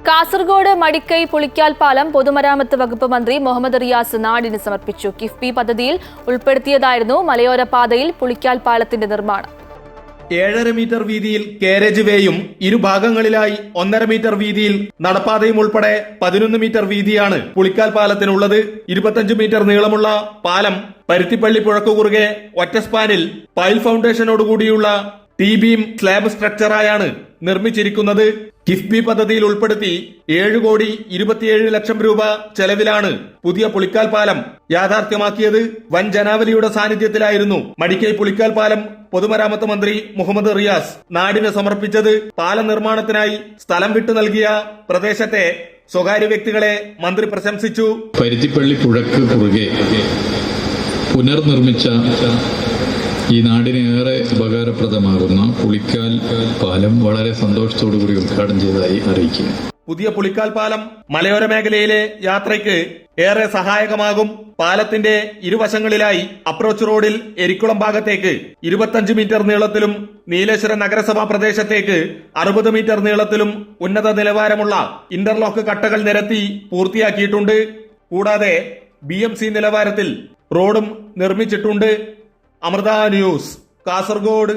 കാസർഗോഡ് മടിക്കൈ പുളിക്കാൽ പാലം പൊതുമരാമത്ത് വകുപ്പ് മന്ത്രി മുഹമ്മദ് റിയാസ് നാടിന് സമർപ്പിച്ചു. കിഫ്ബി പദ്ധതിയിൽ ഉൾപ്പെടുത്തിയതായിരുന്നു മലയോര പാതയിൽ പുളിക്കാൽ പാലത്തിന്റെ നിർമ്മാണം. 7.5 മീറ്റർ വീതിയിൽ കാരേജ് വേയും ഇരുഭാഗങ്ങളിലായി 1.5 മീറ്റർ വീതിയിൽ നടപ്പാതയും ഉൾപ്പെടെ 11 മീറ്റർ വീതിയാണ് പുളിക്കാൽ പാലത്തിനുള്ളത്. 25 മീറ്റർ നീളമുള്ള പാലം പരുത്തിപ്പള്ളി പുഴക്കു കുറുകെ ഒറ്റ സ്പാനിൽ പൈൽ ഫൗണ്ടേഷനോടുകൂടിയുള്ള T-ബീം സ്ലാബ് സ്ട്രക്ചറായാണ് നിർമ്മിച്ചിരിക്കുന്നത്. കിഫ്ബി പദ്ധതിയിൽ ഉൾപ്പെടുത്തി 7,27,00,000 രൂപ ചെലവിലാണ് പുതിയ പുളിക്കാൽ പാലം യാഥാർത്ഥ്യമാക്കിയത്. വൻ ജനാവലിയുടെ സാന്നിധ്യത്തിലായിരുന്നു മടിക്കൈ പുളിക്കാൽ പാലം പൊതുമരാമത്ത് മന്ത്രി മുഹമ്മദ് റിയാസ് നാടിന് സമർപ്പിച്ചത്. പാലം നിർമ്മാണത്തിനായി സ്ഥലം വിട്ടു നൽകിയ പ്രദേശത്തെ സ്വകാര്യ വ്യക്തികളെ മന്ത്രി പ്രശംസിച്ചു. പരുത്തിപ്പള്ളി പുഴക്ക് കുറുകെ പുനർനിർമ്മിച്ച ഈ നാടിന് ഏറെ ഉപകാരപ്രദമാകുന്ന പുളിക്കാൽ പാലം വളരെ സന്തോഷത്തോടുകൂടി ഉദ്ഘാടനം ചെയ്തതായി അറിയിക്കുന്നു. പുതിയ പുളിക്കാൽ പാലം മലയോര മേഖലയിലെ യാത്രയ്ക്ക് ഏറെ സഹായകമാകും. പാലത്തിന്റെ ഇരുവശങ്ങളിലായി അപ്രോച്ച് റോഡിൽ എരിക്കുളം ഭാഗത്തേക്ക് 25 മീറ്റർ നീളത്തിലും നീലേശ്വരം നഗരസഭാ പ്രദേശത്തേക്ക് 60 മീറ്റർ നീളത്തിലും ഉന്നത നിലവാരമുള്ള ഇന്റർലോക്ക് കട്ടകൾ നിരത്തി പൂർത്തിയാക്കിയിട്ടുണ്ട്. കൂടാതെ BMC നിലവാരത്തിൽ റോഡും നിർമ്മിച്ചിട്ടുണ്ട്. അമൃത ന്യൂസ്, കാസർഗോഡ്.